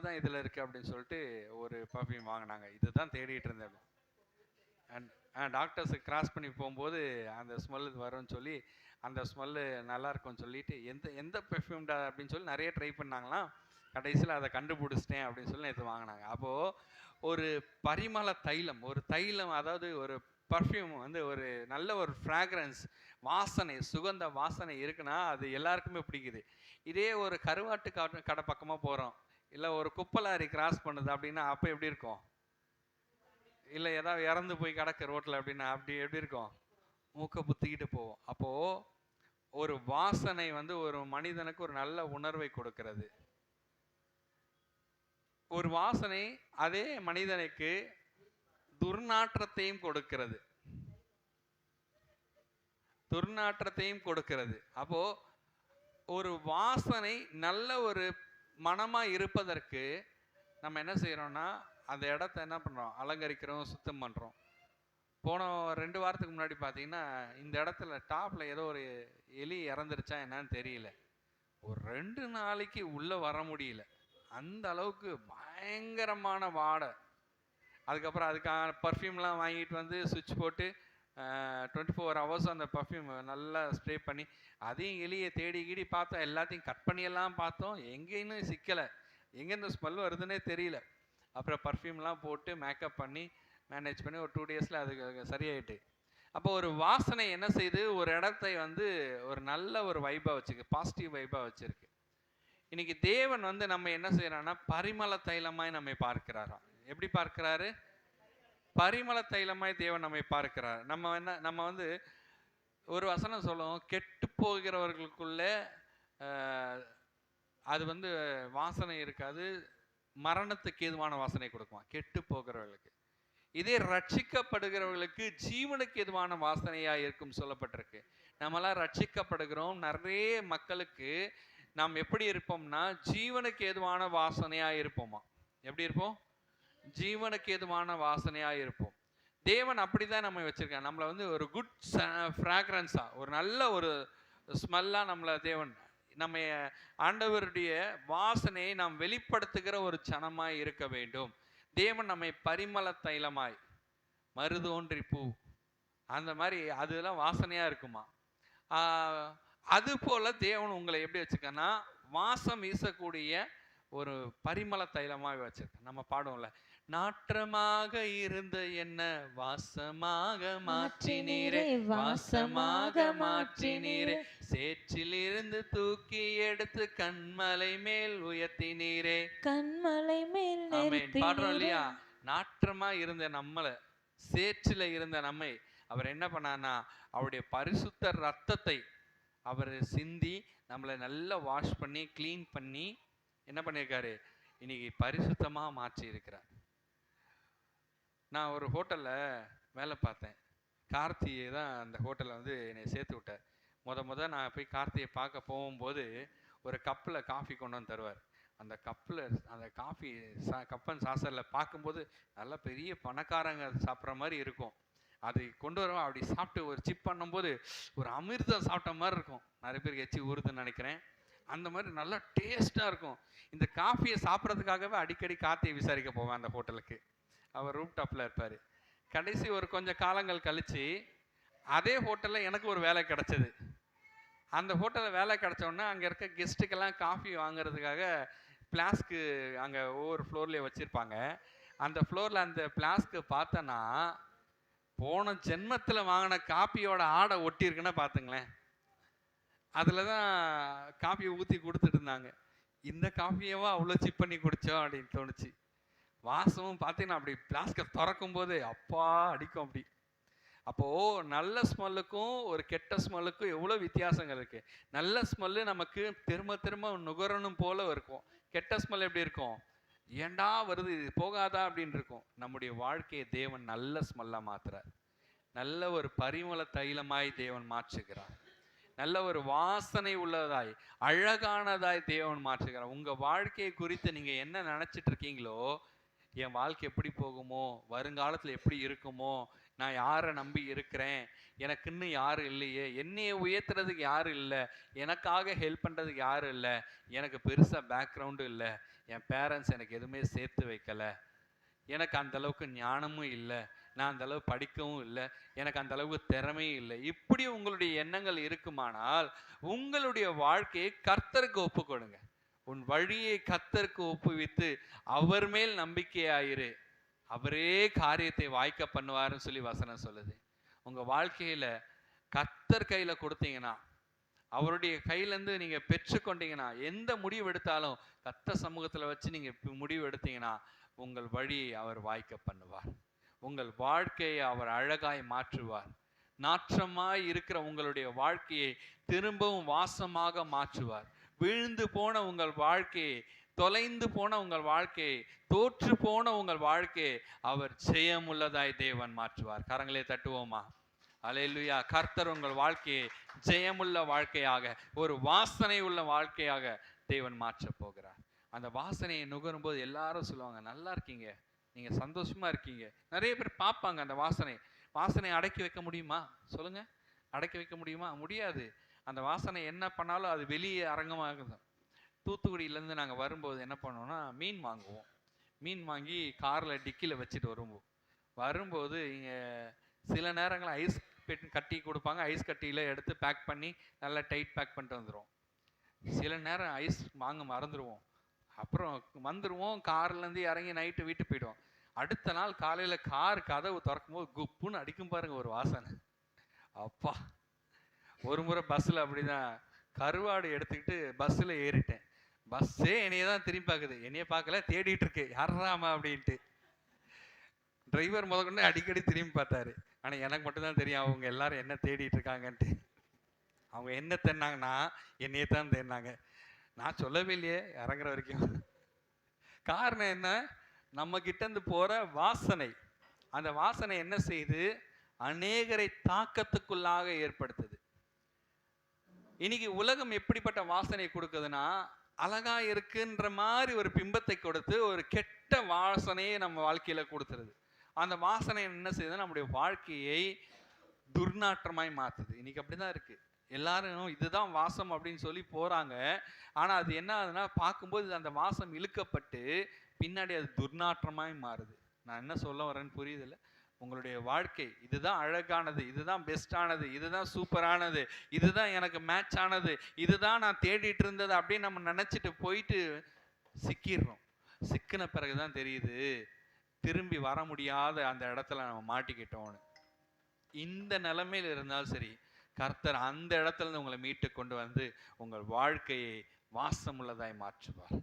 தான் இதில் இருக்குது அப்படின்னு சொல்லிட்டு ஒரு பர்ஃப்யூம் வாங்கினாங்க. இதுதான் தேடிட்டு இருந்தேன். டாக்டர்ஸு கிராஸ் பண்ணி போகும்போது அந்த ஸ்மெல் வரும்னு சொல்லி, அந்த ஸ்மெல்லு நல்லா இருக்கும்னு சொல்லிட்டு, எந்த எந்த பெர்ஃப்யூம்டா அப்படின்னு சொல்லி நிறைய ட்ரை பண்ணாங்களாம். கடைசியில் அதை கண்டுபிடிச்சிட்டேன் அப்படின்னு சொல்லி நேற்று வாங்கினாங்க. அப்போது ஒரு பரிமள தைலம், ஒரு தைலம், அதாவது ஒரு பர்ஃப்யூம் வந்து ஒரு நல்ல ஒரு ஃப்ராக்ரன்ஸ் வாசனை, சுகந்த வாசனை இருக்குன்னா அது எல்லாருக்குமே பிடிக்குது. இதே ஒரு கருவாட்டு கடை பக்கமாக போகிறோம், இல்லை ஒரு குப்பை லாரி கிராஸ் பண்ணுது அப்படின்னா அப்போ எப்படி இருக்கும்? இல்லை ஏதாவது இறந்து போய் கிடக்கு ரோட்டில் அப்படின்னா அப்படி எப்படி இருக்கும்? மூக்கை புத்திக்கிட்டு போவோம். அப்போது ஒரு வாசனை வந்து ஒரு மனிதனுக்கு ஒரு நல்ல உணர்வை கொடுக்கிறது. ஒரு வாசனை அதே மனிதனுக்கு துர்நாற்றத்தையும் கொடுக்கிறது, துர்நாற்றத்தையும் கொடுக்கிறது. அப்போ ஒரு வாசனை நல்ல ஒரு மனமா இருப்பதற்கு நம்ம என்ன செய்யறோம்னா, அந்த இடத்த என்ன பண்றோம்? அலங்கரிக்கிறோம், சுத்தம் பண்றோம். போன 2 வாரத்துக்கு முன்னாடி பார்த்தீங்கன்னா, இந்த இடத்துல டாப்ல ஏதோ ஒரு எலி இறந்துருச்சா என்னன்னு தெரியல. ஒரு 2 நாளைக்கு உள்ள வர முடியல. அந்த அளவுக்கு பயங்கரமான வாடை. அதுக்கப்புறம் அதுக்கான பர்ஃப்யூம்லாம் வாங்கிட்டு வந்து சுவிட்ச் போட்டு 24 ஹவர்ஸ் அந்த பர்ஃப்யூம் நல்லா ஸ்ப்ரே பண்ணி, அதையும் எலியை தேடி கீடி பார்த்தோம், எல்லாத்தையும் கட் பண்ணியெல்லாம் பார்த்தோம், எங்கேன்னு சிக்கலை, எங்கே இந்த ஸ்மெல் வருதுன்னே தெரியல. அப்புறம் பர்ஃப்யூம்லாம் போட்டு மேக்கப் பண்ணி மேனேஜ் பண்ணி ஒரு 2 டேஸில் அது சரியாயிட்டு. அப்போ ஒரு வாசனை என்ன செய்யுது? ஒரு இடத்தை வந்து ஒரு நல்ல ஒரு வைப்பாக வச்சுருக்கு, பாசிட்டிவ் வைப்பாக வச்சுருக்கு. இன்னைக்கு தேவன் வந்து நம்ம என்ன செய்யறான்னா, பரிமள தைலமாய் நம்மை பார்க்கிறாராம். எப்படி பார்க்கிறாரு? பரிமள தைலமாய் தேவன் நம்மை பார்க்கிறார். நம்ம வந்து ஒரு வசனம் சொல்லுவோம், கெட்டு போகிறவர்களுக்குள்ள அது வந்து வாசனை இருக்காது, மரணத்துக்கு ஏதுவான வாசனை கொடுக்குமா கெட்டு போகிறவர்களுக்கு. இதே ரட்சிக்கப்படுகிறவர்களுக்கு ஜீவனுக்கு எதுவான வாசனையா இருக்கும் சொல்லப்பட்டிருக்கு. நம்மளாம் ரட்சிக்கப்படுகிறோம். நிறைய மக்களுக்கு நாம் எப்படி இருப்போம்னா, ஜீவனுக்கு ஏதுவான வாசனையா இருப்போமா? எப்படி இருப்போம்? ஜீவனுக்கு ஏதுவான வாசனையா இருப்போம். தேவன் அப்படிதான் நம்ம வச்சிருக்காங்க. நம்மளை வந்து ஒரு குட் ஃப்ராக்ரன்ஸா, ஒரு நல்ல ஒரு ஸ்மெல்லா நம்மளை தேவன், நம்ம ஆண்டவருடைய வாசனையை நாம் வெளிப்படுத்துகிற ஒரு சனமாய் இருக்க வேண்டும். தேவன் நம்மை பரிமள தைலமாய், மருதோன்றி பூ, அந்த மாதிரி அதெல்லாம் வாசனையா இருக்குமா. அது போல தேவன் உங்களை எப்படி வச்சிருக்கன்னா, வாசம் வீசக்கூடிய ஒரு பரிமள தைலமாக வச்சிருக்க. நம்ம பாடுவோம்ல, நாற்றமாக இருந்த என்ன வாசமாக மாற்றினீரே, வாசமாக மாற்றினீரே, சேற்றில் இருந்து தூக்கி எடுத்து கண்மலை மேல் உயர்த்தினீரே, கண்மலை மேல் பாடுறோம் இல்லையா? நாற்றமா இருந்த நம்மளை, சேற்றில இருந்த நம்மை அவர் என்ன பண்ணான்னா, அவருடைய பரிசுத்த ரத்தத்தை அவர் சிந்தி நம்மளை நல்லா வாஷ் பண்ணி கிளீன் பண்ணி என்ன பண்ணியிருக்காரு? இன்னைக்கு பரிசுத்தமாக மாற்றி இருக்கிறார். நான் ஒரு ஹோட்டலில் வேலை பார்த்தேன். கார்த்தியை தான் அந்த ஹோட்டலில் வந்து என்னை சேர்த்து விட்டார். முத நான் போய் கார்த்தியை பார்க்க போகும்போது ஒரு கப்பில் காஃபி கொண்டு வந்து தருவார். அந்த கப்பில் அந்த காஃபி கப்பன் சாசரில் பார்க்கும்போது நல்லா பெரிய பணக்காரங்க சாப்பிட்ற மாதிரி இருக்கும். அது கொண்டு வருவோம், அப்படி சாப்பிட்டு ஒரு சிப் பண்ணும்போது ஒரு அமிர்தம் சாப்பிட்ட மாதிரி இருக்கும். நிறைய பேருக்கு எச்சி ஊறுதுன்னு நினைக்கிறேன். அந்த மாதிரி நல்லா டேஸ்ட்டாக இருக்கும். இந்த காஃபியை சாப்பிட்றதுக்காகவே அடிக்கடி கார்த்தியை விசாரிக்க போவேன் அந்த ஹோட்டலுக்கு. அவர் ரூப் டாப்பில் இருப்பார். கடைசி ஒரு கொஞ்சம் காலங்கள் கழித்து அதே ஹோட்டலில் எனக்கு ஒரு வேலை கிடச்சிது. அந்த ஹோட்டலில் வேலை கிடச்சோடனே அங்கே இருக்க கெஸ்ட்டுக்கெல்லாம் காஃபி வாங்குறதுக்காக ஃப்ளாஸ்க்கு அங்கே ஒவ்வொரு ஃப்ளோர்லேயே வச்சுருப்பாங்க. அந்த ஃப்ளோரில் அந்த ஃப்ளாஸ்க்கு பார்த்தோன்னா, போன ஜென்மத்தில் வாங்கின காப்பியோட ஆடை ஒட்டியிருக்குன்னா பார்த்துங்களேன். அதில் தான் காஃபியை ஊற்றி கொடுத்துட்டு இருந்தாங்க. இந்த காஃபியவா அவ்வளோ சிப் பண்ணி குடித்தோம் அப்படின்னு தோணுச்சு. வாசமும் பார்த்தீங்கன்னா அப்படி பிளாஸ்கை திறக்கும் போது அப்பா அடிக்கும் அப்படி. அப்போது நல்ல ஸ்மெல்லுக்கும் ஒரு கெட்ட ஸ்மெல்லுக்கும் எவ்வளோ வித்தியாசங்கள் இருக்குது. நல்ல ஸ்மெல்லு நமக்கு திரும்ப திரும்ப நுகரணும் போல இருக்கும். கெட்ட ஸ்மெல் எப்படி இருக்கும்? ஏண்டா வருது, இது போகாதா அப்படின்னு இருக்கும். நம்முடைய வாழ்க்கையை தேவன் நல்ல ஸ்மெல்லாக மாற்றுறார். நல்ல ஒரு பரிமள தைலமாய் தேவன் மாற்றுகிறார். நல்ல ஒரு வாசனை உள்ளதாய் அழகானதாய் தேவன் மாற்றுகிறார். உங்கள் வாழ்க்கையை குறித்து நீங்கள் என்ன நினச்சிட்டு இருக்கீங்களோ, என் வாழ்க்கை எப்படி போகுமோ, வருங்காலத்தில் எப்படி இருக்குமோ, நான் யாரை நம்பி இருக்கிறேன், எனக்கு இன்னும் யாரும் இல்லையே, என்னைய உயர்த்துறதுக்கு யாரும் இல்லை, எனக்காக ஹெல்ப் பண்ணுறதுக்கு யாரும் இல்லை, எனக்கு பெருசாக பேக்ரவுண்டும் இல்லை, என் பேரண்ட்ஸ் எனக்கு எதுவுமே சேர்த்து வைக்கலை, எனக்கு அந்த அளவுக்கு ஞானமும் இல்லை, நான் அந்த அளவு படிக்கவும் இல்லை, எனக்கு அந்த அளவுக்கு திறமையும் இல்லை, இப்படி உங்களுடைய எண்ணங்கள் இருக்குமானால் உங்களுடைய வாழ்க்கையை கர்த்தருக்கு ஒப்பு கொடுங்க. உன் வழியை கர்த்தருக்கு ஒப்புவித்து அவர் மேல் நம்பிக்கையாயிரு, அவரே காரியத்தை வாய்க்க பண்ணுவாருன்னு சொல்லி வசனம் சொல்லுது. உங்க வாழ்க்கையில கர்த்தர் கையில கொடுத்தீங்கன்னா, அவருடைய கையிலேருந்து நீங்க பெற்றுக்கொண்டீங்கன்னா, எந்த முடிவு எடுத்தாலும் கர்த்தர் சமூகத்துல வச்சு நீங்க முடிவு எடுத்தீங்கன்னா உங்கள் வழியை அவர் வாய்க்க பண்ணுவார். உங்கள் வாழ்க்கையை அவர் அழகாய் மாற்றுவார். நாற்றமாய் இருக்கிற உங்களுடைய வாழ்க்கையை திரும்பவும் வாசமாக மாற்றுவார். விழுந்து போன உங்கள் வாழ்க்கையை, தொலைந்து போன உங்கள் வாழ்க்கையை, தோற்று போன உங்கள் வாழ்க்கையை அவர் ஜெயமுள்ளதாய் தேவன் மாற்றுவார். கரங்களே தட்டுவோமா? அல்லேலூயா. கர்த்தர் உங்கள் வாழ்க்கையை ஜெயமுள்ள வாழ்க்கையாக, ஒரு வாசனை உள்ள வாழ்க்கையாக தேவன் மாற்ற போகிறார். அந்த வாசனையை நுகரும்போது எல்லாரும் சொல்லுவாங்க, நல்லா இருக்கீங்க, நீங்க சந்தோஷமா இருக்கீங்க. நிறைய பேர் பார்ப்பாங்க அந்த வாசனையை அடக்கி வைக்க முடியுமா? சொல்லுங்க, அடக்கி வைக்க முடியுமா? முடியாது. அந்த வாசனை என்ன பண்ணாலும் அது வெளியே அரங்கமாகுது. தூத்துக்குடியிலேருந்து நாங்கள் வரும்போது என்ன பண்ணோம்னா, மீன் வாங்குவோம். மீன் வாங்கி காரில் டிக்கியில் வச்சுட்டு வரும்போது இங்கே சில நேரங்களில் ஐஸ் கட்டி கொடுப்பாங்க. ஐஸ் கட்டியில் எடுத்து பேக் பண்ணி நல்லா டைட் பேக் பண்ணிட்டு வந்துடுவோம். சில நேரம் ஐஸ் வாங்க மறந்துடுவோம். அப்புறம் வந்துடுவோம், கார்லேருந்து இறங்கி நைட்டு வீட்டு போயிடுவோம். அடுத்த நாள் காலையில் கார் கதவு திறக்கும்போது குப்புன்னு அடிக்கும் பாருங்க ஒரு வாசனை. அப்பா, ஒரு முறை பஸ்ஸில் அப்படிதான் கருவாடு எடுத்துக்கிட்டு பஸ்ஸில் ஏறிட்டேன். பஸ்ஸே என்னைய தான் திரும்பி பார்க்குது, என்னைய பார்க்கல, தேடிட்டு இருக்கு யாராமா அப்படின்ட்டு. டிரைவர் முதற்கொண்டு அடிக்கடி திரும்பி பார்த்தாரு. ஆனால் எனக்கு மட்டும்தான் தெரியும் அவங்க எல்லாரும் என்ன தேடிட்டு இருக்காங்கன்ட்டு. அவங்க என்ன தேடினாங்கன்னா என்னையே தான் தேடினாங்க. நான் சொல்லவே இல்லையே இறங்குற வரைக்கும். காரணம் என்ன? நம்ம கிட்டேருந்து போற வாசனை. அந்த வாசனை என்ன செய்யுது? அநேகரை தாக்கத்துக்குள்ளாக ஏற்படுத்துது. இன்னைக்கு உலகம் எப்படிப்பட்ட வாசனை கொடுக்குதுன்னா, அழகா இருக்குன்ற மாதிரி ஒரு பிம்பத்தை கொடுத்து ஒரு கெட்ட வாசனையை நம்ம வாழ்க்கையில கொடுத்துருது. அந்த வாசனை என்ன செய்யுது? நம்முடைய வாழ்க்கையை துர்நாற்றமாய் மாத்துது. இன்னைக்கு அப்படிதான் இருக்கு. எல்லாரும் இதுதான் வாசம் அப்படின்னு சொல்லி போறாங்க. ஆனா அது என்ன ஆகுதுன்னா, பார்க்கும்போது அந்த வாசம் இழுக்கப்பட்டு பின்னாடி அது துர்நாற்றமாய் மாறுது. நான் என்ன சொல்ல வரேன்னு புரியுதில்ல? உங்களுடைய வாழ்க்கை இதுதான் அழகானது, இதுதான் பெஸ்டானது, இதுதான் சூப்பரானது, இதுதான் எனக்கு மேட்ச் ஆனது, இதுதான் நான் தேடிட்டு இருந்தது அப்படின்னு நம்ம நினைச்சிட்டு போயிட்டு சிக்கிடுறோம். சிக்கின பிறகுதான் தெரியுது திரும்பி வர முடியாத அந்த இடத்துல நம்ம மாட்டிக்கிட்டோம்னு. இந்த நிலைமையில இருந்தாலும் சரி, கர்த்தர் அந்த இடத்துல இருந்து உங்களை மீட்டு கொண்டு வந்து உங்கள் வாழ்க்கையை வாசமுள்ளதாய் மாற்றுவார்,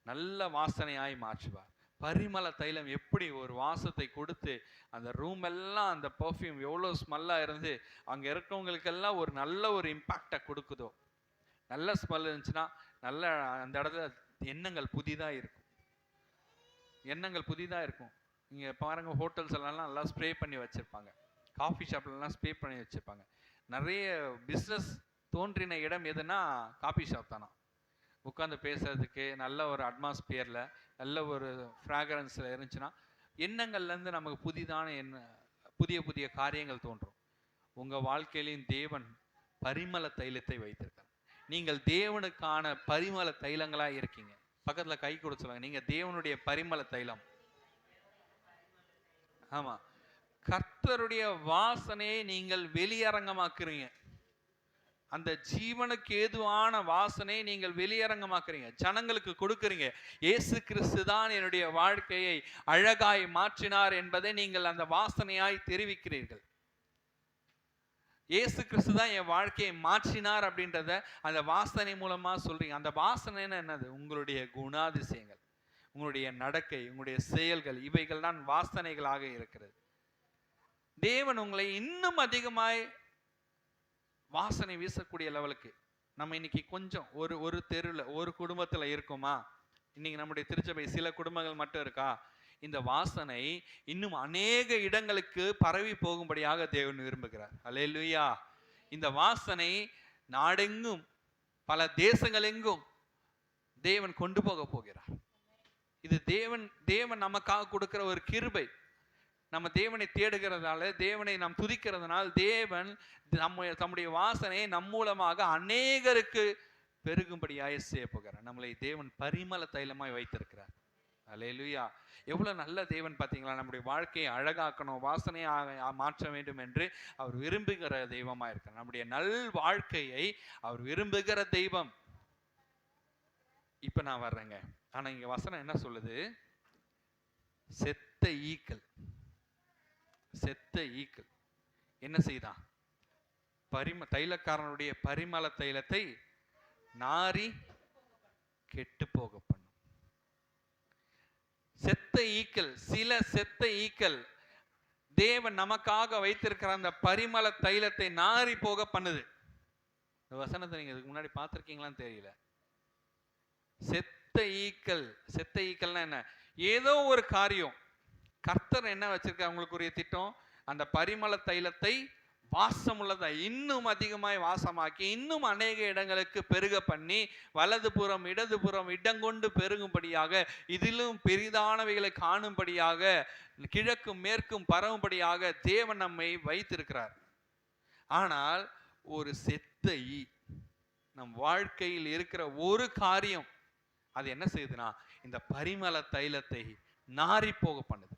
நல்ல வாசனையாய் மாற்றுவார். பரிமள தைலம் எப்படி ஒரு வாசத்தை கொடுத்து அந்த ரூம் எல்லாம் அந்த பர்ஃப்யூம் எவ்வளோ ஸ்மெல்லாக இருந்து அங்கே இருக்கிறவங்களுக்கெல்லாம் ஒரு நல்ல ஒரு இம்பேக்டை கொடுக்குதோ. நல்ல ஸ்மெல் இருந்துச்சுன்னா நல்ல அந்த இடத்துல எண்ணங்கள் புதிதாக இருக்கும். எண்ணங்கள் புதிதாக இருக்கும். இங்கே பாருங்க, ஹோட்டல்ஸ் எல்லாம் நல்லா ஸ்ப்ரே பண்ணி வச்சுருப்பாங்க, காஃபி ஷாப்லலாம் ஸ்ப்ரே பண்ணி வச்சுருப்பாங்க. நிறைய பிஸ்னஸ் தோன்றின இடம் எதுனா காஃபி ஷாப் தானா. உட்காந்து பேசுறதுக்கு நல்ல ஒரு அட்மாஸ்பியரில் நல்ல ஒரு ஃப்ராக்ரன்ஸில் இருந்துச்சுன்னா எண்ணங்கள்லேருந்து நமக்கு புதிய புதிய காரியங்கள் தோன்றும். உங்கள் வாழ்க்கையிலையும் தேவன் பரிமள தைலத்தை வைத்திருக்கார். நீங்கள் தேவனுக்கான பரிமள தைலங்களாக இருக்கீங்க. பக்கத்தில் கை கொடுத்து சொல்லுங்க, நீங்கள் தேவனுடைய பரிமள தைலம். ஆமாம், கர்த்தருடைய வாசனையை நீங்கள் வெளியரங்கமாக்குறீங்க. அந்த ஜீவனுக்கு ஏதுவான வாசனையை நீங்கள் வெளியரங்கமாக்குறீங்க, ஜனங்களுக்கு கொடுக்குறீங்க. இயேசு கிறிஸ்து தான் என்னுடைய வாழ்க்கையை அழகாய் மாற்றினார் என்பதை நீங்கள் அந்த வாசனையாய் தெரிவிக்கிறீர்கள். இயேசு கிறிஸ்து தான் என் வாழ்க்கையை மாற்றினார் அப்படின்றத அந்த வாசனை மூலமா சொல்றீங்க. அந்த வாசனைன்னு என்னது? உங்களுடைய குணாதிசயங்கள், உங்களுடைய நடக்கை, உங்களுடைய செயல்கள், இவைகள் தான் வாசனைகளாக இருக்கிறது. தேவன் உங்களை இன்னும் அதிகமாய் வாசனை வீசக்கூடிய லெவலுக்கு நம்ம இன்னைக்கு கொஞ்சம் ஒரு தெருவில் ஒரு குடும்பத்தில் இருக்குமா? இன்னைக்கு நம்முடைய திருச்சபை சில குடும்பங்கள் மட்டும் இருக்கா? இந்த வாசனை இன்னும் அநேக இடங்களுக்கு பரவி போகும்படியாக தேவன் விரும்புகிறார். அல்லேலூயா. இந்த வாசனை நாடெங்கும் பல தேசங்களெங்கும் தேவன் கொண்டு போக போகிறார். இது தேவன் நமக்காக கொடுக்கிற ஒரு கிருபை. நம்ம தேவனை தேடுகிறதால, தேவனை நாம் துதிக்கிறதுனால், தேவன் தம்முடைய வாசனை நம் மூலமாக அநேகருக்கு பெருகும்படியாய் செய்ய போகிறார். நம்மளை தேவன் பரிமள தைலமாய் வைத்திருக்கிறார். அல்லேலூயா. எவ்வளவு நல்ல தேவன் பார்த்தீங்களா? நம்முடைய வாழ்க்கையை அழகாக்கணும், வாசனையாக மாற்ற வேண்டும் என்று அவர் விரும்புகிற தெய்வமா இருக்கிறார். நம்முடைய நல் வாழ்க்கையை அவர் விரும்புகிற தெய்வம். இப்ப நான் வர்றேங்க. ஆனா இங்க வசனம் என்ன சொல்லுது? செத்த ஈக்கள், செத்த ஈக்கள் என்ன செய்தான்? தைலக்காரனுடைய பரிமள தைலத்தை நாரி கெட்டு போக பண்ணும். செத்த ஈக்கள், சில செத்த ஈக்கள் தேவன் நமக்காக வைத்திருக்கிற அந்த பரிமள தைலத்தை நாரி போக பண்ணுது. இந்த வசனத்தை நீங்க இதுக்கு முன்னாடி பார்த்திருக்கீங்களான்னு தெரியல. செத்த ஈக்கள், செத்த ஈக்கள்னா என்ன? ஏதோ ஒரு காரியம் கர்த்தர் என்ன வச்சிருக்க அவங்களுக்குரிய திட்டம், அந்த பரிமள தைலத்தை வாசம் உள்ளதா இன்னும் அதிகமாய் வாசமாக்கி இன்னும் அநேக இடங்களுக்கு பெருக பண்ணி, வலது புறம் இடது புறம் இடங்கொண்டு பெருகும்படியாக, இதிலும் பெரிதானவைகளை காணும்படியாக, கிழக்கும் மேற்கும் பரவும்படியாக தேவன் நம்மை வைத்திருக்கிறார். ஆனால் ஒரு செத்த ஈ நம் வாழ்க்கையில் இருக்கிற ஒரு காரியம் அது என்ன செய்யுதுன்னா, இந்த பரிமள தைலத்தை நாரி போக பண்ணுது.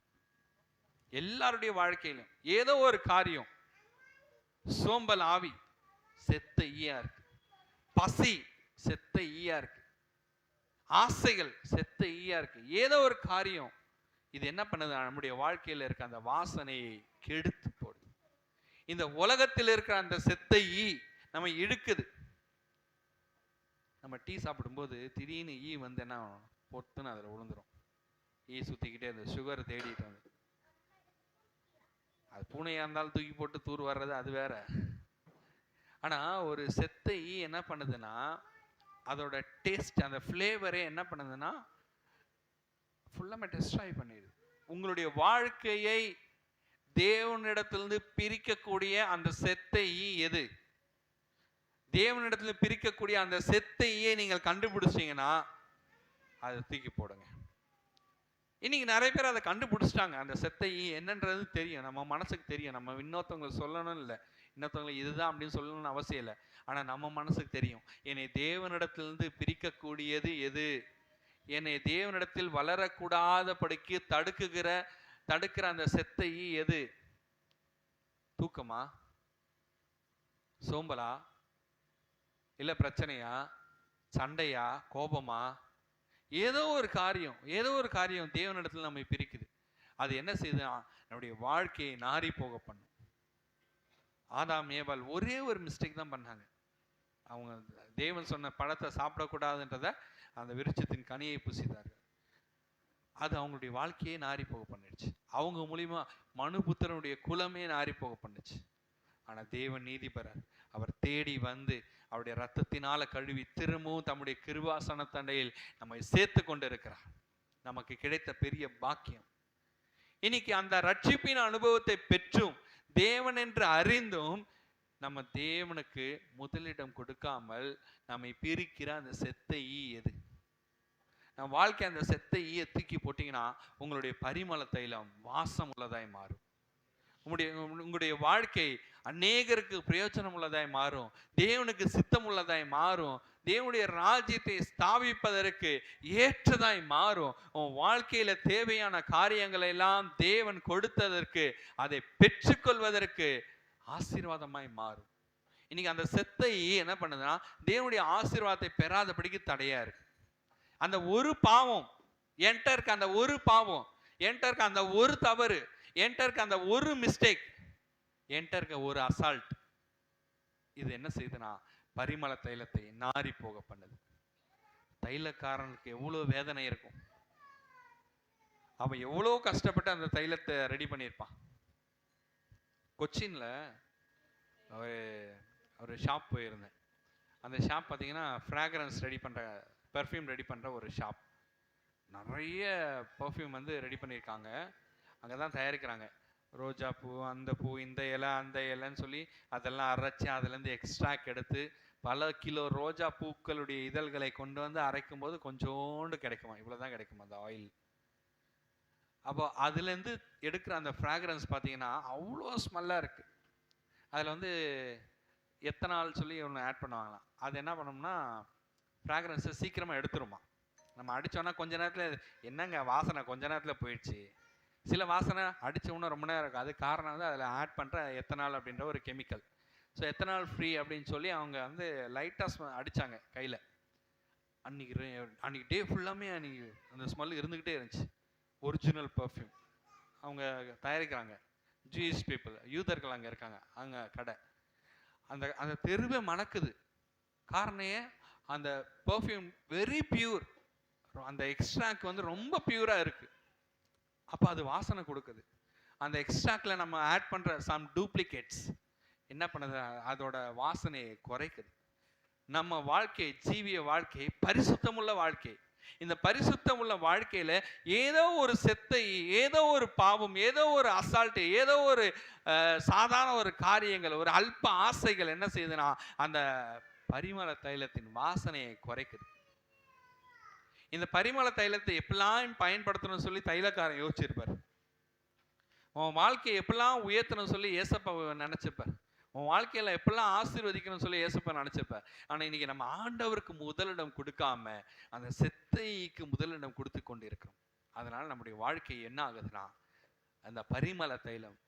எல்லாருடைய வாழ்க்கையிலும் ஏதோ ஒரு காரியம், சோம்பல் ஆவி செத்த ஈயா இருக்கு, பசி செத்த ஈயா இருக்கு, ஆசைகள் செத்த ஈயா இருக்கு, ஏதோ ஒரு காரியம் இது என்ன பண்ணுது? நம்முடைய வாழ்க்கையில இருக்க அந்த வாசனையை கெடுத்து போடுது. இந்த உலகத்தில் இருக்கிற அந்த செத்த ஈ நம்ம இழுக்குது. நம்ம டீ சாப்பிடும்போது திடீர்னு ஈ வந்து என்ன பொட்டுன்னு அதில் விழுந்துரும். ஈ சுத்திக்கிட்டே அந்த சுகர் தேடிட்டு வந்து, அது பூனையா இருந்தாலும் தூக்கி போட்டு தூர் வர்றது அது வேற. ஆனா ஒரு செத்த ஈ என்ன பண்ணுதுன்னா, அதோட டேஸ்ட், அந்த ஃப்ளேவரே என்ன பண்ணுதுன்னா ஃபுல்லாமே டெஸ்ட்ராய் பண்ணிடுது. உங்களுடைய வாழ்க்கையை தேவனிடத்திலிருந்து பிரிக்கக்கூடிய அந்த செத்த ஈ எது? தேவனிடத்துல பிரிக்கக்கூடிய அந்த செத்த ஈயை நீங்கள் கண்டுபிடிச்சீங்கன்னா அதை தூக்கி போடுங்க. இன்னைக்கு நிறைய பேர் அதை கண்டுபிடிச்சிட்டாங்க. அந்த செத்த ஈ என்னன்றது தெரியும், நம்ம மனசுக்கு தெரியும். நம்ம இன்னொருத்தவங்களுக்கு சொல்லணும் இல்லை, இன்னொருத்தவங்களுக்கு இதுதான் அப்படின்னு சொல்லணும்னு அவசியம் இல்லை. ஆனா நம்ம மனசுக்கு தெரியும், என்னை தேவனிடத்திலிருந்து பிரிக்கக்கூடியது எது, என்னை தேவனிடத்தில் வளரக்கூடாதபடிக்கு தடுக்கிற அந்த செத்த ஈ எது? தூக்கமா, சோம்பலா, இல்ல பிரச்சனையா, சண்டையா, கோபமா, ஏதோ ஒரு காரியம் தேவனிடத்தில் நம்மை பிரிக்குது. அது என்ன செய்யுது? நம்முடைய வாழ்க்கையை நாரி போக பண்ணும். ஆதாம் ஏவாள் ஒரே ஒரு மிஸ்டேக் தான் பண்ணாங்க. அவங்க தேவன் சொன்ன பழத்தை சாப்பிடக்கூடாதுன்றத, அந்த விருட்சத்தின் கனியை புசித்தார்கள். அது அவங்களுடைய வாழ்க்கையே நாரி போக பண்ணிடுச்சு. அவங்க மூலியமா மனுபுத்திரனுடைய குலமே நாரி போக பண்ணுச்சு. ஆனா தேவன் நீதிபரர், அவர் தேடி வந்து அவருடைய ரத்தத்தினால கழுவி திரும்பவும் தம்முடைய கிருபாசன தண்டையில் நம்மை சேர்த்து கொண்டு இருக்கிறார். நமக்கு கிடைத்த பெரிய பாக்கியம். இன்னைக்கு அந்த ரட்சிப்பின் அனுபவத்தை பெற்றும் தேவன் என்று அறிந்தும் நம்ம தேவனுக்கு முதலிடம் கொடுக்காமல் நம்மை பிரிக்கிற அந்த செத்த ஈ எது? நம்ம வாழ்க்கை அந்த செத்த ஈயை தூக்கி போட்டீங்கன்னா உங்களுடைய பரிமள தைலம் வாசம் உள்ளதாய் மாறும். உங்களுடைய வாழ்க்கை அநேகருக்கு பிரயோஜனம் உள்ளதாய் மாறும், தேவனுக்கு சித்தம் உள்ளதாய் மாறும், தேவனுடைய ராஜ்யத்தை ஸ்தாபிப்பதற்கு ஏற்றதாய் மாறும். உன் வாழ்க்கையில தேவையான காரியங்களை எல்லாம் தேவன் கொடுத்ததற்கு, அதை பெற்றுக்கொள்வதற்கு ஆசீர்வாதமாய் மாறும். இன்னைக்கு அந்த செத்தை என்ன பண்ணுதுன்னா, தேவனுடைய ஆசீர்வாதத்தை பெறாதபடிக்கு தடையா இருக்கு. அந்த ஒரு பாவம் என்கிட்ட இருக்க, அந்த ஒரு பாவம் என்கிட்ட இருக்க, அந்த ஒரு தவறு என்கிட்ட இருக்க, அந்த ஒரு மிஸ்டேக் என்கிட்ட இருக்க, ஒரு அசால்ட், இது என்ன செய்யுதுன்னா பரிமள தைலத்தை நாரி போக பண்ணுது. தைலக்காரனுக்கு எவ்வளவு வேதனை இருக்கும், அவன் எவ்வளவு கஷ்டப்பட்டு அந்த தைலத்தை ரெடி பண்ணியிருப்பான். கொச்சின்ல ஒரு ஷாப் போயிருந்தேன். அந்த ஷாப் பார்த்தீங்கன்னா ஃப்ராக்ரன்ஸ் ரெடி பண்ணுற, பெர்ஃப்யூம் ரெடி பண்ணுற ஒரு ஷாப். நிறைய பெர்ஃப்யூம் வந்து ரெடி பண்ணியிருக்காங்க, அங்கே தான் தயாரிக்கிறாங்க. ரோஜா பூ, அந்த பூ, இந்த இலை, அந்த இலைன்னு சொல்லி அதெல்லாம் அரைச்சி அதுலேருந்து எக்ஸ்ட்ராக்ட் எடுத்து பல கிலோ ரோஜா பூக்களுடைய இதழ்களை கொண்டு வந்து அரைக்கும் போது கொஞ்சோண்டு கிடைக்குமா, இவ்வளோதான் கிடைக்குமா அந்த ஆயில். அப்போ அதுலேருந்து எடுக்கிற அந்த ஃப்ராக்ரன்ஸ் பார்த்தீங்கன்னா அவ்வளோ ஸ்மெல்லாக இருக்குது. அதில் வந்து எத்தனால் சொல்லி ஒன்று ஆட் பண்ணுவாங்களாம். அது என்ன பண்ணோம்னா ஃப்ராக்ரன்ஸை சீக்கிரமாக எடுத்துருமா. நம்ம அடித்தோன்னா கொஞ்ச நேரத்தில் என்னங்க வாசனை கொஞ்ச நேரத்தில் போயிடுச்சு. சில வாசனை அடித்தோன்னா ரொம்ப நேரம் இருக்கும். அது காரணம் வந்து அதில் ஆட் பண்ணுற எத்தனால் அப்படின்ற ஒரு கெமிக்கல். ஸோ எத்தனால் ஃப்ரீ அப்படின்னு சொல்லி அவங்க வந்து லைட்டாக அடித்தாங்க கையில். அன்றைக்கி டே ஃபுல்லாமே அன்றைக்கி அந்த ஸ்மெல் இருந்துக்கிட்டே இருந்துச்சு. ஒரிஜினல் பர்ஃப்யூம் அவங்க தயாரிக்கிறாங்க. ஜூயிஷ் பீப்புள், யூதர்கள் அங்கே இருக்காங்க, அங்கே கடை. அந்த அந்த தெருவே மணக்குது. காரணம் அந்த பர்ஃப்யூம் வெரி பியூர். அந்த எக்ஸ்ட்ராக்ட் வந்து ரொம்ப பியூராக இருக்குது. அப்போ அது வாசனை கொடுக்குது. அந்த எக்ஸ்ட்ராக்டில் நம்ம ஆட் பண்ணுற சம் டூப்ளிகேட்ஸ் என்ன பண்ணுது, அதோட வாசனையை குறைக்குது. நம்ம வாழ்க்கை, ஜீவிய வாழ்க்கை பரிசுத்தமுள்ள வாழ்க்கை. இந்த பரிசுத்தமுள்ள வாழ்க்கையில ஏதோ ஒரு செத்தை, ஏதோ ஒரு பாவம், ஏதோ ஒரு அசால்ட்டு, ஏதோ ஒரு சாதாரண ஒரு காரியங்கள், ஒரு அல்ப ஆசைகள் என்ன செய்யுதுன்னா அந்த பரிமள தைலத்தின் வாசனையை குறைக்குது. இந்த பரிமள தைலத்தை எப்படிலாம் பயன்படுத்தணும்னு சொல்லி தைலக்காரன் யோசிச்சிருப்பார். உன் வாழ்க்கையை எப்படிலாம் உயர்த்தணும்னு சொல்லி ஏசப்பா நினைச்சிருப்பார். உன் வாழ்க்கையில எப்பெல்லாம் ஆசீர்வதிக்கணும்னு சொல்லி ஏசப்பா நினைச்சிருப்பார். ஆனா இன்னைக்கு நம்ம ஆண்டவருக்கு முதலிடம் கொடுக்காம அந்த செத்தைக்கு முதலிடம் கொடுத்து கொண்டு இருக்கிறோம். அதனால நம்முடைய வாழ்க்கை என்ன ஆகுதுன்னா அந்த பரிமள தைலம்,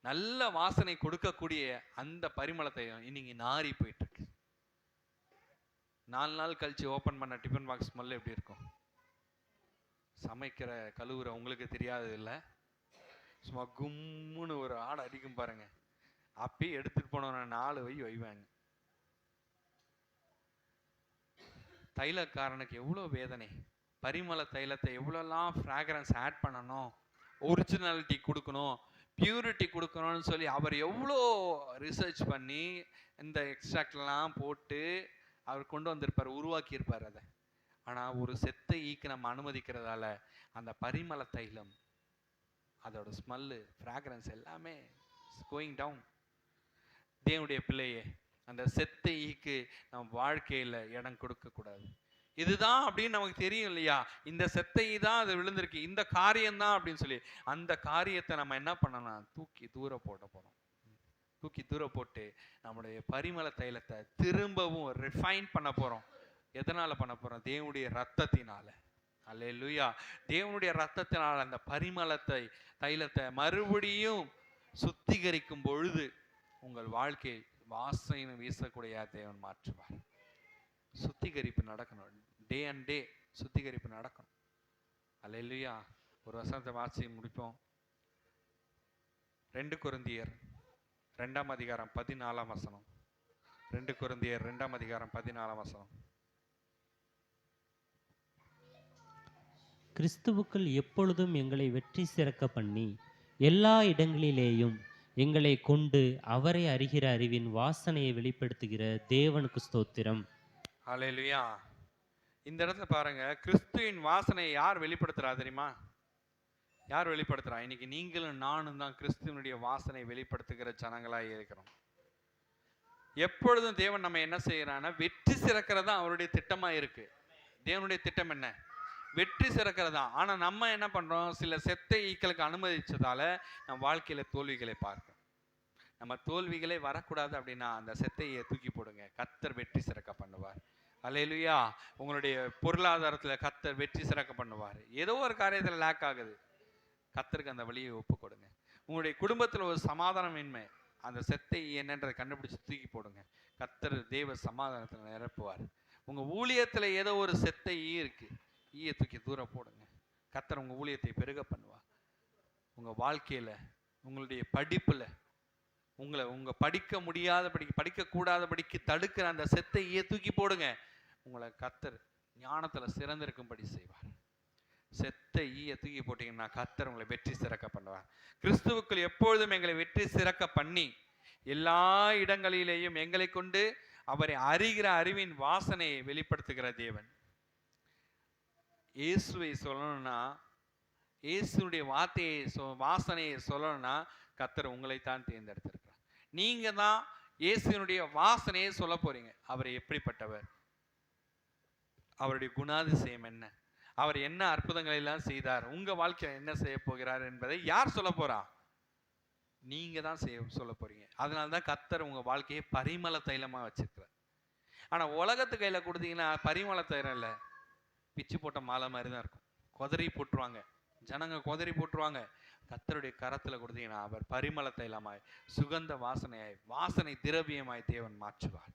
நல்ல வாசனை கொடுக்கக்கூடிய அந்த பரிமள தைலம் இன்னைக்கு நாரி போயிட்டு இருக்கு. 4 நாள் கழிச்சு ஓபன் பண்ண டிஃபன் பாக்ஸ் ஸ்மெல் எப்படி இருக்கும்? சமைக்கிற கழுவுற உங்களுக்கு தெரியாது இல்லை, சும்மா கும்முன்னு ஒரு ஆடை அடிக்கும் பாருங்க. அப்பயே எடுத்துட்டு போன 4 வைவாங்க. தைலக்காரனுக்கு எவ்வளோ வேதனை. பரிமள தைலத்தை எவ்வளோலாம் ஃப்ராக்ரன்ஸ் ஆட் பண்ணணும், ஒரிஜினாலிட்டி கொடுக்கணும், பியூரிட்டி கொடுக்கணும்னு சொல்லி அவர் எவ்வளோ ரிசர்ச் பண்ணி இந்த எக்ஸ்ட்ராக்ட்லாம் போட்டு அவர் கொண்டு வந்திருப்பார், உருவாக்கியிருப்பார் அதை. ஆனால் ஒரு செத்த ஈக்கு நம்ம அனுமதிக்கிறதால அந்த பரிமள தைலம், அதோட ஸ்மெல்லு, ஃப்ராக்ரன்ஸ் எல்லாமே கோயிங் டவுன். தேவனுடைய பிள்ளையே, அந்த செத்த ஈக்கு நம்ம வாழ்க்கையில் இடம் கொடுக்கக்கூடாது. இதுதான் அப்படின்னு நமக்கு தெரியும் இல்லையா, இந்த செத்தை தான் அது விழுந்திருக்கு, இந்த காரியம்தான் அப்படின்னு சொல்லி அந்த காரியத்தை நம்ம என்ன பண்ணணும், தூக்கி தூர போட போகிறோம். தூக்கி தூர போட்டு நம்முடைய பரிமள தைலத்தை திரும்பவும் ரிஃபைன் பண்ண போகிறோம். எதனால் பண்ண போகிறோம்? தேவனுடைய ரத்தத்தினால. அல்லேலூயா. தேவனுடைய ரத்தத்தினால் அந்த பரிமளத்தை தைலத்தை மறுபடியும் சுத்திகரிக்கும் பொழுது உங்கள் வாழ்க்கை வாசனை வீசக்கூடிய தேவன் மாற்றுவார். சுத்திகரிப்பு நடக்கணும். டே அண்ட் டே சுத்திகரிப்பு நடக்கணும். அல்லேலூயா. ஒரு வசனத்தை வாசி முடிப்போம். 2 கொரிந்தியர் 2ஆம் அதிகாரம் 14ஆம் வசனம். 2 கொரிந்தியர் 2ஆம் அதிகாரம் 14ஆம் வசனம். கிறிஸ்துவுக்குள் எப்பொழுதும் எங்களை வெற்றி சிறக்க பண்ணி எல்லா இடங்களிலேயும் எங்களை கொண்டு அவரை அறிகிற அறிவின் வாசனையை வெளிப்படுத்துகிற தேவனுக்கு ஸ்தோத்திரம். அல்லேலூயா. இந்த இடத்துல பாருங்க, கிறிஸ்துவின் வாசனையை யார் வெளிப்படுத்துறா தெரியுமா? யார் வெளிப்படுத்துறா? இன்னைக்கு நீங்களும் நானும் தான் கிறிஸ்துவனுடைய வாசனை வெளிப்படுத்துகிற ஜனங்களாக இருக்கிறோம். எப்பொழுதும் தேவன் நம்ம என்ன செய்யறான்னா வெற்றி சிறக்கிறதா அவருடைய திட்டமா இருக்கு. தேவனுடைய திட்டம் என்ன? வெற்றி சிறக்கிறதா. ஆனா நம்ம என்ன பண்றோம், சில செத்த ஈக்களுக்கு அனுமதிச்சதால நம்ம வாழ்க்கையில தோல்விகளை பார்க்கிறோம். நம்ம தோல்விகளே வரக்கூடாது அப்படின்னா அந்த செத்தையை தூக்கி போடுங்க, கர்த்தர் வெற்றி சிறக்க பண்ணுவார். அல்லேலூயா. உங்களுடைய பொருளாதாரத்துல கர்த்தர் வெற்றி சிறக்க பண்ணுவார். ஏதோ ஒரு காரியத்துல லேக் ஆகுது, கர்த்தருக்கு அந்த வழியை ஒப்பு கொடுங்க. உங்களுடைய குடும்பத்துல ஒரு சமாதானமின்மை, அந்த செத்தை என்னன்றதை கண்டுபிடிச்சு தூக்கி போடுங்க, கர்த்தர் தேவ சமாதானத்துல நிரப்புவார். உங்க ஊழியத்துல ஏதோ ஒரு செத்தை ஈ இருக்கு, ஈயை தூக்கி தூரம் போடுங்க, கர்த்தர் உங்க ஊழியத்தை பெருக பண்ணுவார். உங்க வாழ்க்கையில, உங்களுடைய படிப்புல, உங்க படிக்க முடியாதபடிக்கு, படிக்க கூடாதபடிக்கு தடுக்கிற அந்த செத்தை ஈயை தூக்கி போடுங்க, உங்களை கர்த்தர் ஞானத்துல சிறந்திருக்கும்படி செய்வார். செத்த ஈயை தூக்கி போட்டீங்கன்னா கர்த்தர் உங்களை வெற்றி சிறக்க பண்ணுவார். கிறிஸ்துவுக்குள் எப்பொழுதும் எங்களை வெற்றி சிறக்க பண்ணி எல்லா இடங்களிலேயும் எங்களை கொண்டு அவரை அறிகிற அறிவின் வாசனையை வெளிப்படுத்துகிற தேவன். இயேசுவை சொல்லணும்னா, இயேசுடைய வார்த்தையை வாசனையை சொல்லணும்னா கர்த்தர் உங்களைத்தான் தேர்ந்தெடுத்திருக்கிறார். நீங்க தான் இயேசுனுடைய வாசனையை சொல்ல போறீங்க. அவர் எப்படிப்பட்டவர், அவருடைய குணாதிசயம் என்ன, அவர் என்ன அற்புதங்களை எல்லாம் செய்தார், உங்க வாழ்க்கையில் என்ன செய்ய போகிறார் என்பதை யார் சொல்ல போறா? நீங்க தான் சொல்ல போறீங்க. அதனாலதான் கர்த்தர் உங்க வாழ்க்கையை பரிமள தைலமா வச்சிருக்கிறார். ஆனா உலகத்து கையில கொடுத்தீங்கன்னா பரிமள தைலம் இல்ல, பிச்சு போட்ட மாலை மாதிரி தான் இருக்கும். கொதறி போட்டுருவாங்க, ஜனங்க கொதறி போட்டுருவாங்க. கர்த்தருடைய கரத்துல கொடுத்தீங்கன்னா அவர் பரிமள தைலமாய், சுகந்த வாசனையாய், வாசனை திரவியமாய் தேவன் மாற்றுவார்.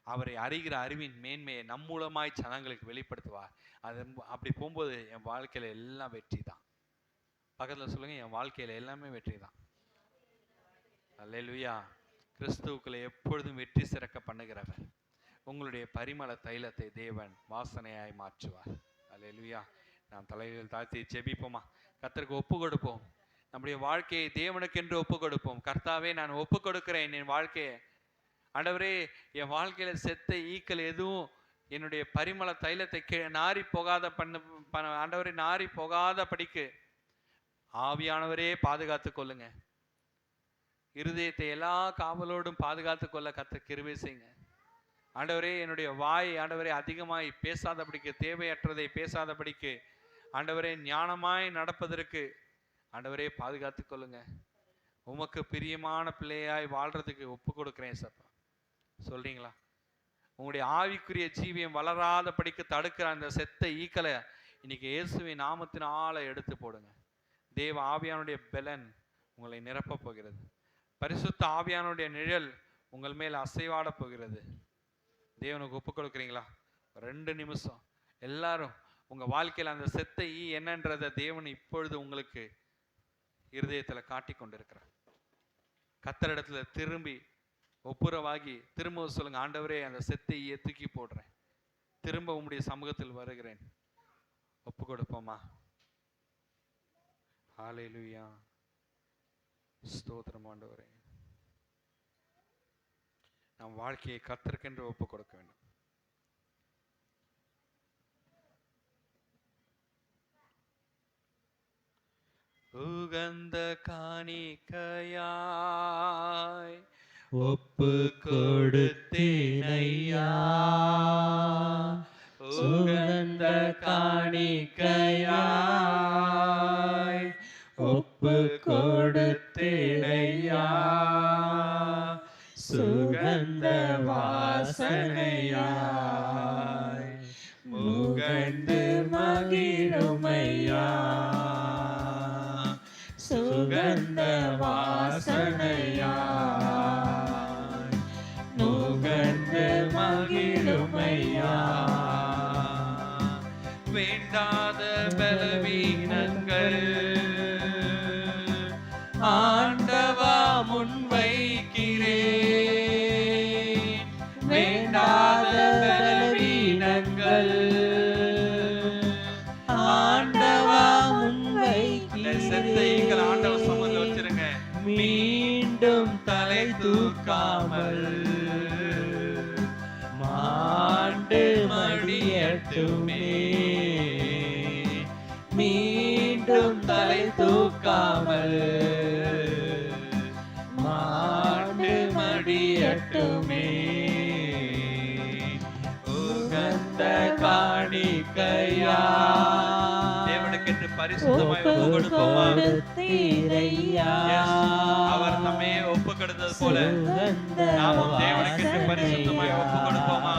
அவரை அறிகிற அறிவின் மேன்மையை நம் மூலமாய் ஜனங்களுக்கு வெளிப்படுத்துவார். அது அப்படி போகும்போது என் வாழ்க்கையில எல்லாம் வெற்றி தான். பக்கத்துல சொல்லுங்க, என் வாழ்க்கையில எல்லாமே வெற்றி தான். அல்லேலூயா. கிறிஸ்துவுக்குள்ள எப்பொழுதும் வெற்றி சிறக்க பண்ணுகிறவர். உங்களுடைய பரிமள தைலத்தை தேவன் வாசனையாய் மாற்றுவார். அல்லேலூயா. நாம் தலையில் தாழ்த்தி ஜெபிப்போமா? கர்த்தருக்கு ஒப்பு கொடுப்போம். நம்முடைய வாழ்க்கையை தேவனுக்கென்று ஒப்பு கொடுப்போம். கர்த்தாவே, நான் ஒப்பு கொடுக்கிறேன் என் வாழ்க்கையை. ஆண்டவரே, என் வாழ்க்கையில செத்த ஈக்கள் எதுவும் என்னுடைய பரிமள தைலத்தை நாரி போகாத ஆண்டவரே, நாரி போகாத படிக்கு ஆவியானவரே பாதுகாத்து கொள்ளுங்க. இருதயத்தை எல்லா காவலோடும் பாதுகாத்து கொள்ள கர்த்தர் கிருபை செய்யுங்க. ஆண்டவரே, என்னுடைய வாய் ஆண்டவரே அதிகமாய் பேசாதபடிக்கு, தேவையற்றதை பேசாதபடிக்கு ஆண்டவரே ஞானமாய் நடப்பதற்கு ஆண்டவரே பாதுகாத்து கொள்ளுங்க. உமக்கு பிரியமான பிள்ளையாய் வாழ்றதுக்கு ஒப்பு கொடுக்கிறேன் சப்பா. சொல்றீங்களா? உங்களுடைய ஆவிக்குரிய ஜீவியம் வளராத படிக்க தடுக்கிற அந்த செத்த ஈக்களை இன்னைக்கு இயேசுவின் நாமத்தினால எடுத்து போடுங்க. தேவ ஆவியானுடைய பெலன் உங்களை நிரப்ப போகிறது. பரிசுத்த ஆவியானுடைய நிழல் உங்கள் மேல் அசைவாட போகிறது. தேவனுக்கு ஒப்பு கொடுக்குறீங்களா? 2 நிமிஷம் எல்லாரும் உங்க வாழ்க்கையில் அந்த செத்த ஈ என்னன்றதை தேவன் இப்பொழுது உங்களுக்கு இருதயத்தில் காட்டி கொண்டிருக்கிறார். கர்த்தரிடத்துல திரும்பி ஒப்புரவாகி திரும்ப சொல்லுங்க, ஆண்டவரே, அந்த செத்த ஈயை தூக்கி போடுறேன், திரும்ப உம்முடைய சமூகத்தில் வருகிறேன். ஒப்பு கொடுப்போமா? ஹல்லேலூயா. ஸ்தோத்திரம் ஆண்டவரே. நம் வாழ்க்கையை கர்த்தருக்கென்று ஒப்பு கொடுக்க வேண்டும். உகந்த காணிக்கையாய் ஒப்பு கொடுத்தேனையா, சுகந்த காணிக்கையாய் ஒப்பு கொடுத்தேனையா, சுகந்த வாசனையாய் முகந்து மகிழுமையா, சுகந்த வாசனையாய் முகந்து மகிழுமையா. வேண்டாத பலவீனங்கள் ஆண்டவா முன்வைக்கிறேன், வேண்டாத பலவீனங்கள் ஆண்டவா செத்தைகள் ஆண்டவர் சமூகத்தில் வச்சிருங்க. மீண்டும் தலை தூக்காமல் மாண்டு மடியட்டுமே, மீண்டும் தலை தூக்காமல் மாண்டு மடியட்டுமே. உகந்த காணிக்கையா தேவனுக்கென்று பரிசுத்தமாய் ஒப்பு கொடுப்போமா? அவர் நம்மை ஒப்பு கொடுத்தது போல நாமும் தேவனுக்கென்று பரிசுத்தமாய் ஒப்பு கொடுப்போமா?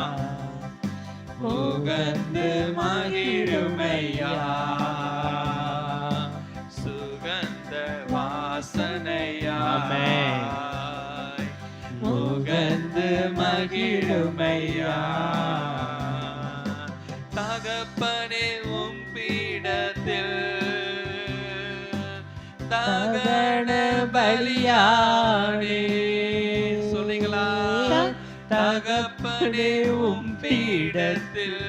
முகந்து மகிழுமையா, சுகந்த வாசனையா முகந்து மகிழுமையா. தகப்பனே, உம் பீடத்தில் தகன பலியானே, சொன்னீங்களா? தகப்பனே, உம் பீடத்தில்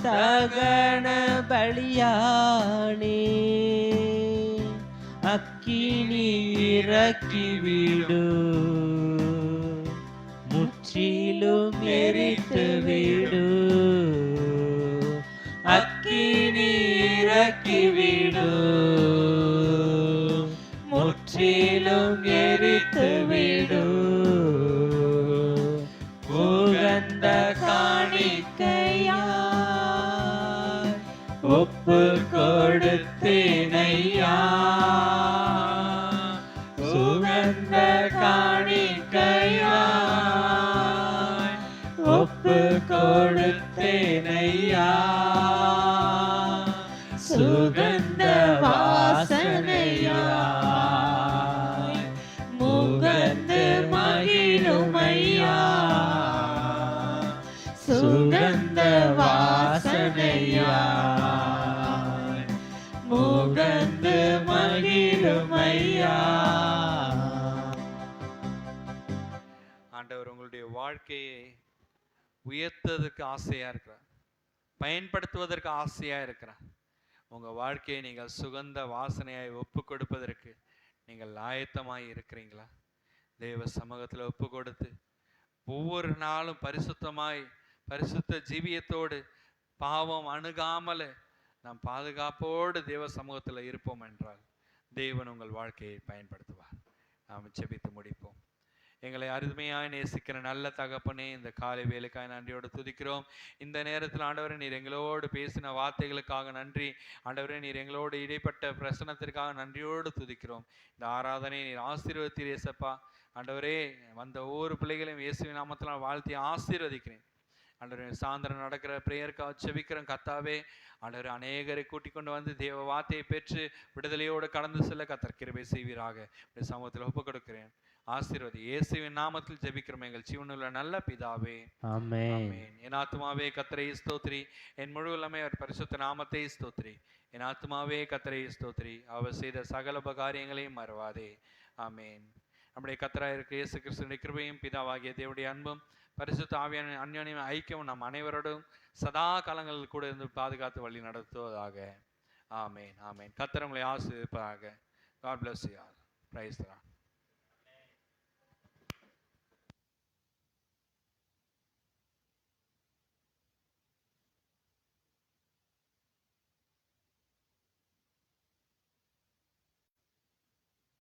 தகன பலியானே, அக்கினி இறக்கி விடு, முற்றிலும் எரித்து விடு, அக்கினி இறக்கி விடு, முற்றிலும் எரித்து விடு. உகந்த காணிக்கையா ஒப்பு கொடுத்தேனையா, சுகந்த காணிக்கையாய் ஒப்பு கொடுத்தேனையா, சுகந்த வாசனையாய் முகந்து மகிழுமையா, சுகந்த வாசனையாய் முகந்து மகிழுமையா. ஆண்டவர் உங்களுடைய வாழ்க்கையை உயர்த்ததுக்கு ஆசையா இருக்கிறார், பயன்படுத்துவதற்கு ஆசையா இருக்கிறார். உங்க வாழ்க்கையை நீங்கள் சுகந்த வாசனையாய் ஒப்பு கொடுப்பதற்கு நீங்கள் ஆயத்தமாய் இருக்கிறீங்களா? தேவ சமூகத்தில் ஒப்பு கொடுத்து ஒவ்வொரு நாளும் பரிசுத்த ஜீவியத்தோடு பாவம் அணுகாமல நாம் பாதுகாப்போடு தேவ சமூகத்தில் இருப்போம் என்றால் தேவன் உங்கள் வாழ்க்கையை பயன்படுத்துவார். நாம் ஜெபித்து முடிப்போம். எங்களை அருமையாய் நேசிக்கிற நல்ல தகப்பனே, இந்த காலை வேலைக்காய் நன்றியோடு துதிக்கிறோம். இந்த நேரத்தில் ஆண்டவரே நீர் எங்களோடு பேசின வார்த்தைகளுக்காக நன்றி. ஆண்டவரே நீர் எங்களோடு இடைப்பட்ட பிரசனத்திற்காக நன்றியோடு துதிக்கிறோம். இந்த ஆராதனை நீர் ஆசீர்வதித்தீர் இயேசப்பா. ஆண்டவரே வந்த ஒவ்வொரு பிள்ளைகளையும் இயேசுவின் நாமத்தில் நான் வாழ்த்தி ஆசீர்வதிக்கிறேன். ஆண்டவரே சாயந்தரம் நடக்கிற பிரேயருக்காக செபிக்கிறோம் கர்த்தாவே. ஆண்டவரே அநேகரை கூட்டிக் கொண்டு வந்து தேவ வார்த்தையை பெற்று விடுதலையோடு கடந்து செல்ல கர்த்தர் கிருபை செய்வீராக. சமூகத்தில் ஒப்புக் கொடுக்கிறேன். ஆசீர்வதி இயேசுவின் நாமத்தில் ஜெபிக்கிறோம் எங்கள் ஜீவனுள்ள நல்ல பிதாவே, ஆமென். என் ஆத்துமாவே கர்த்தரை ஸ்தோத்திரி, என் முழு உள்ளமே அவர் பரிசுத்த நாமத்தை ஸ்தோத்திரி. என் ஆத்துமாவே கர்த்தரை ஸ்தோத்திரி, அவர் செய்த சகல உபகாரியங்களையும் மறவாதே. ஆமென். நம்முடைய கர்த்தராய் இருக்கிற இயேசு கிறிஸ்துவின் கிருபையும் பிதாவாகிய தேவனுடைய அன்பும் பரிசுத்த ஆவியான அன்யோன்ய ஐக்கியம் நம் அனைவரோடும் சதா காலங்களில் கூட இருந்து பாதுகாத்து வழி நடத்துவதாக. ஆமென். ஆமென். கர்த்தர் உங்களை ஆசீர்வதிப்பாராக. God bless you all. Praise the Lord.